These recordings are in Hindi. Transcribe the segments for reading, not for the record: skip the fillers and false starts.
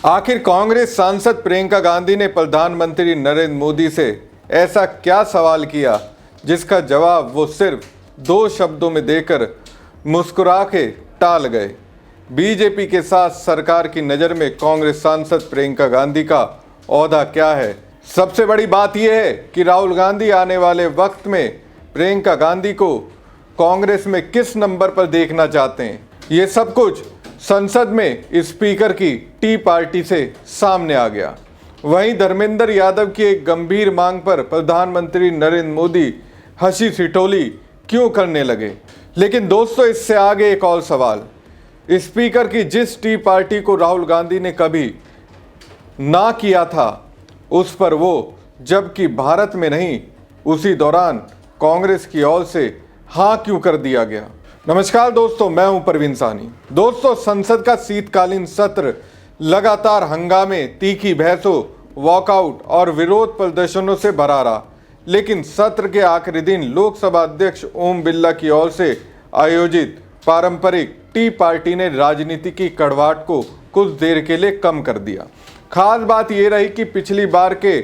आखिर कांग्रेस सांसद प्रियंका गांधी ने प्रधानमंत्री नरेंद्र मोदी से ऐसा क्या सवाल किया जिसका जवाब वो सिर्फ 2 शब्दों में देकर मुस्कुरा के टाल गए। बीजेपी के साथ सरकार की नज़र में कांग्रेस सांसद प्रियंका गांधी का ओहदा क्या है? सबसे बड़ी बात यह है कि राहुल गांधी आने वाले वक्त में प्रियंका गांधी को कांग्रेस में किस नंबर पर देखना चाहते हैं। ये सब कुछ संसद में स्पीकर की टी पार्टी से सामने आ गया। वहीं धर्मेंद्र यादव की एक गंभीर मांग पर प्रधानमंत्री नरेंद्र मोदी हंसी ठिठोली क्यों करने लगे। लेकिन दोस्तों, इससे आगे एक और सवाल, स्पीकर की जिस टी पार्टी को राहुल गांधी ने कभी ना किया था उस पर वो जबकि भारत में नहीं उसी दौरान कांग्रेस की ओर से हाँ क्यों कर दिया गया। नमस्कार दोस्तों, मैं हूं परवीन साहनी। दोस्तों, संसद का शीतकालीन सत्र लगातार हंगामे, तीखी बहसों, वॉकआउट और विरोध प्रदर्शनों से भरा रहा। लेकिन सत्र के आखिरी दिन लोकसभा अध्यक्ष ओम बिरला की ओर से आयोजित पारंपरिक टी पार्टी ने राजनीति की कड़वाहट को कुछ देर के लिए कम कर दिया। खास बात यह रही कि पिछली बार के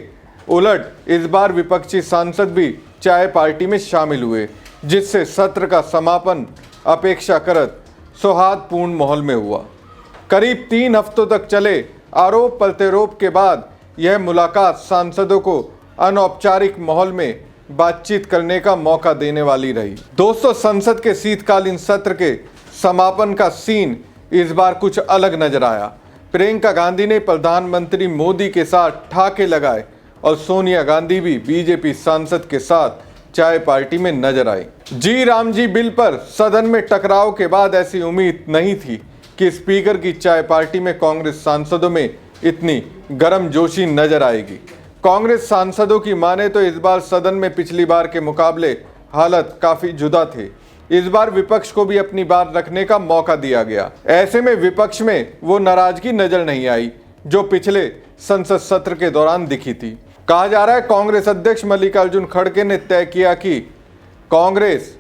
उलट इस बार विपक्षी सांसद भी चाय पार्टी में शामिल हुए, जिससे सत्र का समापन अपेक्षाकृत सौहार्दपूर्ण माहौल में हुआ। करीब 3 हफ्तों तक चले आरोप प्रत्यारोप के बाद यह मुलाकात सांसदों को अनौपचारिक माहौल में बातचीत करने का मौका देने वाली रही। दोस्तों, संसद के शीतकालीन सत्र के समापन का सीन इस बार कुछ अलग नजर आया। प्रियंका गांधी ने प्रधानमंत्री मोदी के साथ ठहाके लगाए और सोनिया गांधी भी बीजेपी सांसद के साथ चाय पार्टी में नजर आई। जी राम जी बिल पर सदन में टकराव के बाद ऐसी उम्मीद नहीं थी कि स्पीकर की चाय पार्टी में कांग्रेस सांसदों में इतनी गर्मजोशी नजर आएगी। कांग्रेस सांसदों की माने तो इस बार सदन में पिछली बार के मुकाबले हालत काफी जुदा थे। इस बार विपक्ष को भी अपनी बात रखने का मौका दिया गया। ऐसे में विपक्ष में वो नाराजगी नजर नहीं आई जो पिछले संसद सत्र के दौरान दिखी थी। कहा जा रहा है कांग्रेस अध्यक्ष मल्लिकार्जुन खड़गे ने तय किया कि कांग्रेस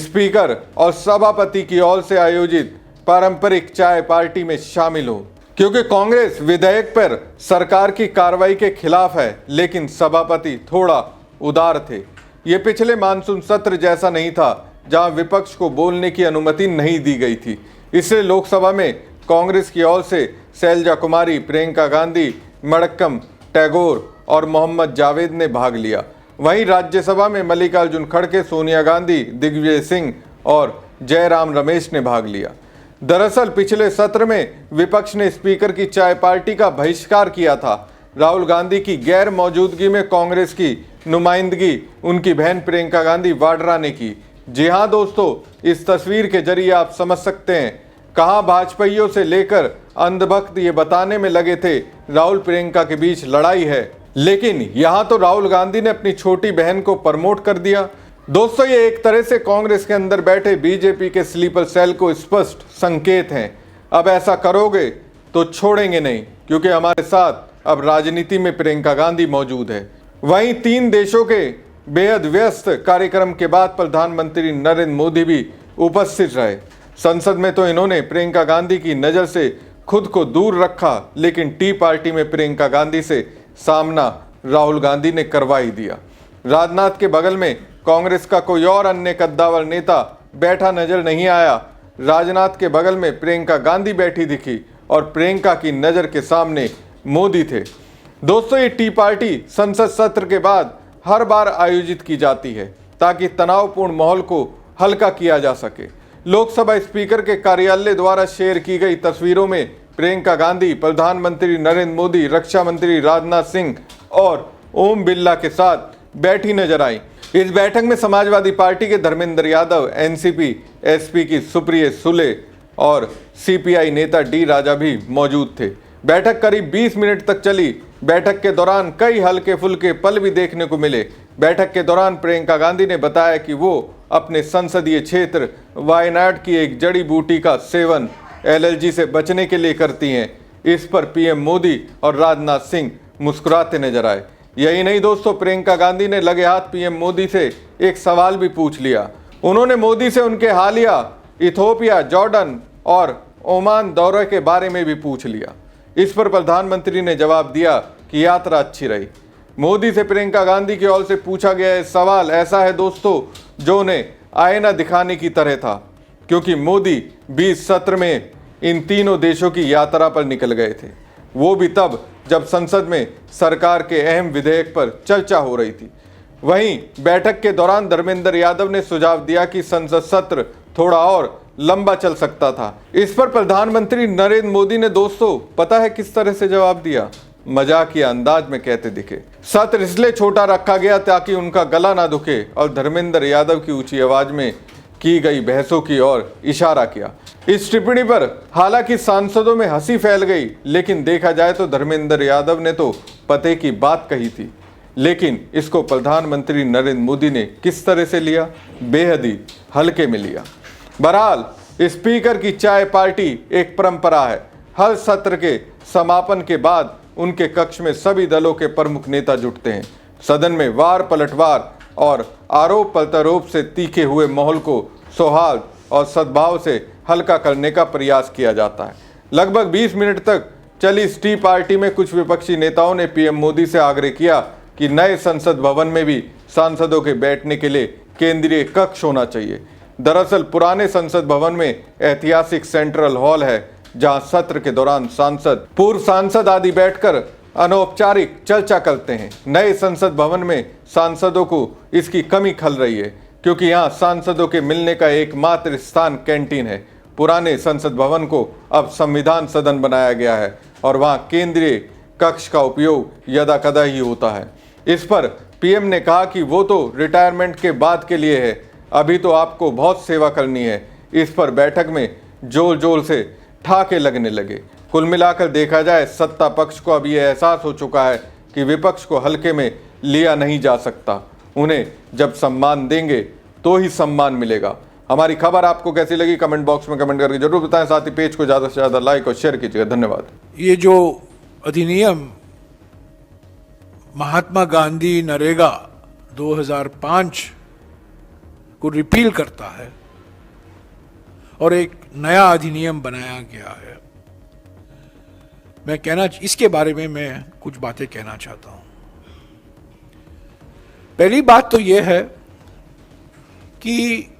स्पीकर और सभापति की ओर से आयोजित पारंपरिक चाय पार्टी में शामिल हो, क्योंकि कांग्रेस विधेयक पर सरकार की कार्रवाई के खिलाफ है, लेकिन सभापति थोड़ा उदार थे। ये पिछले मानसून सत्र जैसा नहीं था जहां विपक्ष को बोलने की अनुमति नहीं दी गई थी। इसलिए लोकसभा में कांग्रेस की ओर से शैलजा कुमारी, प्रियंका गांधी, मड़क्कम टैगोर और मोहम्मद जावेद ने भाग लिया। वहीं राज्यसभा में मल्लिकार्जुन खड़गे, सोनिया गांधी, दिग्विजय सिंह और जयराम रमेश ने भाग लिया। दरअसल पिछले सत्र में विपक्ष ने स्पीकर की चाय पार्टी का बहिष्कार किया था। राहुल गांधी की गैर मौजूदगी में कांग्रेस की नुमाइंदगी उनकी बहन प्रियंका गांधी वाड्रा ने की। जी हाँ दोस्तों, इस तस्वीर के जरिए आप समझ सकते हैं कहाँ भाजपाइयों से लेकर अंधभक्त ये बताने में लगे थे राहुल प्रियंका के बीच लड़ाई है, लेकिन यहाँ तो राहुल गांधी ने अपनी छोटी बहन को प्रमोट कर दिया। दोस्तों, ये एक तरह से कांग्रेस के अंदर बैठे बीजेपी के स्लीपर सेल को स्पष्ट संकेत हैं, अब ऐसा करोगे तो छोड़ेंगे नहीं, क्योंकि हमारे साथ अब राजनीति में प्रियंका गांधी मौजूद है। वहीं 3 देशों के बेहद व्यस्त कार्यक्रम के बाद प्रधानमंत्री नरेंद्र मोदी भी उपस्थित रहे। संसद में तो इन्होंने प्रियंका गांधी की नज़र से खुद को दूर रखा, लेकिन टी पार्टी में प्रियंका गांधी से सामना राहुल गांधी ने करवा ही दिया। राजनाथ के बगल में कांग्रेस का कोई और अन्य कद्दावर नेता बैठा नजर नहीं आया। राजनाथ के बगल में प्रियंका गांधी बैठी दिखी और प्रियंका की नज़र के सामने मोदी थे। दोस्तों, ये टी पार्टी संसद सत्र के बाद हर बार आयोजित की जाती है ताकि तनावपूर्ण माहौल को हल्का किया जा सके। लोकसभा स्पीकर के कार्यालय द्वारा शेयर की गई तस्वीरों में प्रियंका गांधी प्रधानमंत्री नरेंद्र मोदी, रक्षा मंत्री राजनाथ सिंह और ओम बिरला के साथ बैठी नजर आई। इस बैठक में समाजवादी पार्टी के धर्मेंद्र यादव, एनसीपी एसपी की सुप्रिया सुले और सीपीआई नेता डी राजा भी मौजूद थे। बैठक करीब 20 मिनट तक चली। बैठक के दौरान कई हल्के फुल्के पल भी देखने को मिले। बैठक के दौरान प्रियंका गांधी ने बताया कि वो अपने संसदीय क्षेत्र वायनाड की एक जड़ी बूटी का सेवन एलर्जी से बचने के लिए करती हैं। इस पर पीएम मोदी और राजनाथ सिंह मुस्कुराते नजर आए। यही नहीं दोस्तों, प्रियंका गांधी ने लगे हाथ पीएम मोदी से एक सवाल भी पूछ लिया। उन्होंने मोदी से उनके हालिया इथियोपिया, जॉर्डन और ओमान दौरे के बारे में भी पूछ लिया। इस पर प्रधानमंत्री ने जवाब दिया कि यात्रा अच्छी रही। मोदी से प्रियंका गांधी की ओर से पूछा गया सवाल ऐसा है दोस्तों जो उन्हें आईना दिखाने की तरह था, क्योंकि मोदी 20 सत्र में इन तीनों देशों की यात्रा पर निकल गए थे, वो भी तब जब संसद में सरकार के अहम विधेयक पर चर्चा हो रही थी। वहीं बैठक के दौरान धर्मेंद्र यादव ने सुझाव दिया कि संसद सत्र थोड़ा और लंबा चल सकता था। इस पर प्रधानमंत्री नरेंद्र मोदी ने दोस्तों पता है किस तरह से जवाब दिया? मजाकिया अंदाज में कहते दिखे। सत्र इसलिए छोटा रखा गया ताकि उनका गला ना दुखे और धर्मेंद्र यादव की ऊंची आवाज में की गई बहसों की ओर इशारा किया। इस टिप्पणी पर हालांकि सांसदों में हंसी फैल गई, लेकिन देखा जाए तो धर्मेंद्र यादव ने तो पते की बात कही थी, लेकिन इसको प्रधानमंत्री नरेंद्र मोदी ने किस तरह से लिया? बेहद ही हल्के में लिया। बहरहाल स्पीकर की चाय पार्टी एक परंपरा है। हर सत्र के समापन के बाद उनके कक्ष में सभी दलों के प्रमुख नेता जुटते हैं। सदन में वार पलटवार और आरोप प्रत्यारोप से तीखे हुए माहौल को सौहार्द और सद्भाव से हल्का करने का प्रयास किया जाता है। लगभग 20 मिनट तक चली इस टी पार्टी में कुछ विपक्षी नेताओं ने पीएम मोदी से आग्रह किया कि नए संसद भवन में भी सांसदों के बैठने के लिए केंद्रीय कक्ष होना चाहिए। दरअसल पुराने संसद भवन में ऐतिहासिक सेंट्रल हॉल है, जहां सत्र के दौरान सांसद, पूर्व सांसद आदि बैठकर अनौपचारिक चर्चा करते हैं। नए संसद भवन में सांसदों को इसकी कमी खल रही है, क्योंकि यहां सांसदों के मिलने का एकमात्र स्थान कैंटीन है। पुराने संसद भवन को अब संविधान सदन बनाया गया है और वहां केंद्रीय कक्ष का उपयोग यदा कदा ही होता है। इस पर पीएम ने कहा कि वो तो रिटायरमेंट के बाद के लिए है, अभी तो आपको बहुत सेवा करनी है। इस पर बैठक में जोर जोर से ठाके लगने लगे। कुल मिलाकर देखा जाए सत्ता पक्ष को अब यह एहसास हो चुका है कि विपक्ष को हल्के में लिया नहीं जा सकता। उन्हें जब सम्मान देंगे तो ही सम्मान मिलेगा। हमारी खबर आपको कैसी लगी कमेंट बॉक्स में कमेंट करके जरूर बताएं। साथ ही पेज को ज़्यादा से ज़्यादा लाइक और शेयर कीजिएगा। धन्यवाद। ये जो अधिनियम महात्मा गांधी नरेगा 2005 को रिपील करता है और एक नया अधिनियम बनाया गया है, इसके बारे में मैं कुछ बातें कहना चाहता हूं। पहली बात तो यह है कि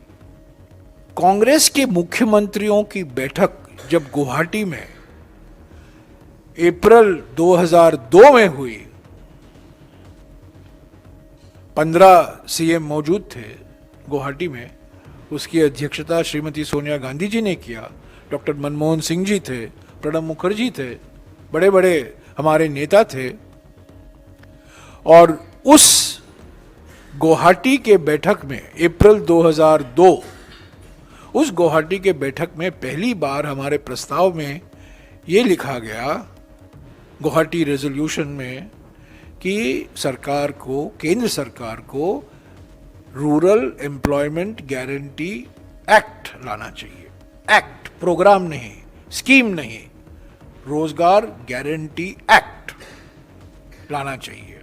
कांग्रेस के मुख्यमंत्रियों की बैठक जब गुवाहाटी में अप्रैल 2002 में हुई, 15 सीएम मौजूद थे गुवाहाटी में। उसकी अध्यक्षता श्रीमती सोनिया गांधी जी ने किया। डॉक्टर मनमोहन सिंह जी थे, प्रणब मुखर्जी थे, बड़े बड़े हमारे नेता थे। और उस गुवाहाटी के बैठक में अप्रैल 2002, उस गुवाहाटी के बैठक में पहली बार हमारे प्रस्ताव में ये लिखा गया, गुवाहाटी रेजोल्यूशन में, कि सरकार को, केंद्र सरकार को रूरल एम्प्लॉयमेंट गारंटी एक्ट लाना चाहिए। एक्ट, प्रोग्राम नहीं, स्कीम नहीं, रोजगार गारंटी एक्ट लाना चाहिए।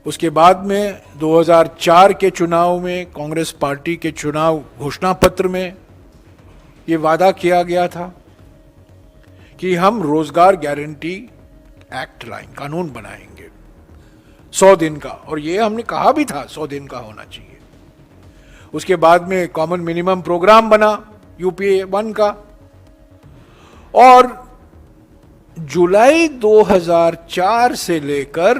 उसके बाद में 2004 के चुनाव में, कांग्रेस पार्टी के चुनाव घोषणा पत्र में ये वादा किया गया था कि हम रोजगार गारंटी एक्ट लाएंगे, कानून बनाएंगे 100 दिन का, और ये हमने कहा भी था 100 दिन का होना चाहिए। उसके बाद में कॉमन मिनिमम प्रोग्राम बना यूपीए 1 का, और जुलाई 2004 से लेकर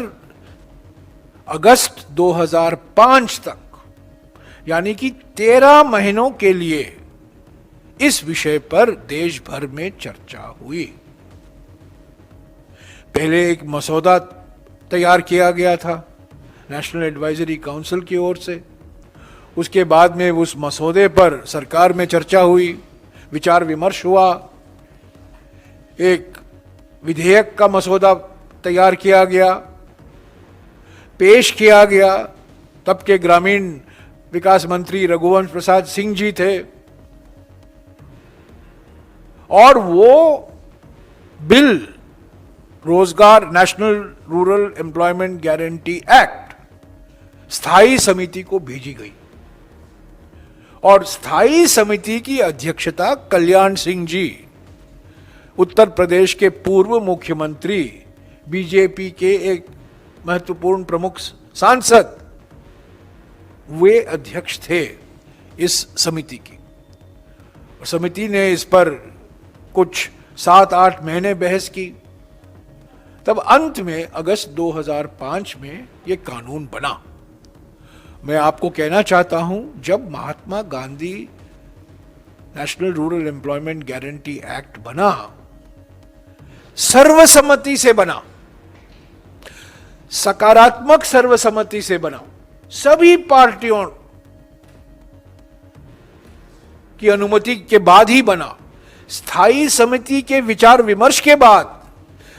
अगस्त 2005 तक, यानी कि 13 महीनों के लिए इस विषय पर देश भर में चर्चा हुई। पहले एक मसौदा तैयार किया गया था नेशनल एडवाइजरी काउंसिल की ओर से। उसके बाद में उस मसौदे पर सरकार में चर्चा हुई, विचार विमर्श हुआ, एक विधेयक का मसौदा तैयार किया गया, पेश किया गया। तब के ग्रामीण विकास मंत्री रघुवंश प्रसाद सिंह जी थे, और वो बिल, रोजगार national Rural Employment Guarantee act, स्थायी समिति को भेजी गई, और स्थायी समिति की अध्यक्षता कल्याण सिंह जी, उत्तर प्रदेश के पूर्व मुख्यमंत्री, बीजेपी के एक महत्वपूर्ण प्रमुख सांसद, वे अध्यक्ष थे इस समिति की। और समिति ने इस पर कुछ 7-8 महीने बहस की। तब अंत में अगस्त 2005 में यह कानून बना। मैं आपको कहना चाहता हूं, जब Mahatma Gandhi National Rural Employment Guarantee Act बना, सर्वसम्मति से बना, सकारात्मक सर्वसम्मति से बना, सभी पार्टियों की अनुमति के बाद ही बना, स्थायी समिति के विचार विमर्श के बाद,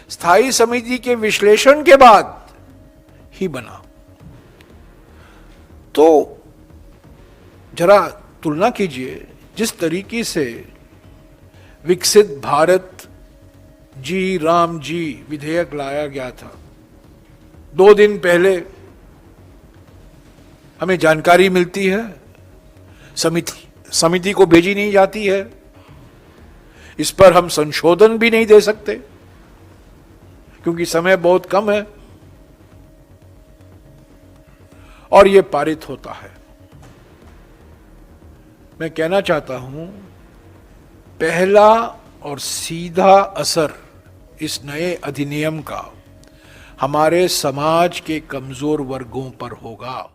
स्थायी समिति के विश्लेषण के बाद ही बना। तो जरा तुलना कीजिए, जिस तरीके से विकसित भारत जी राम जी विधेयक लाया गया था, 2 दिन पहले हमें जानकारी मिलती है, समिति को भेजी नहीं जाती है, इस पर हम संशोधन भी नहीं दे सकते क्योंकि समय बहुत कम है, और यह पारित होता है। मैं कहना चाहता हूं, पहला और सीधा असर इस नए अधिनियम का हमारे समाज के कमजोर वर्गों पर होगा।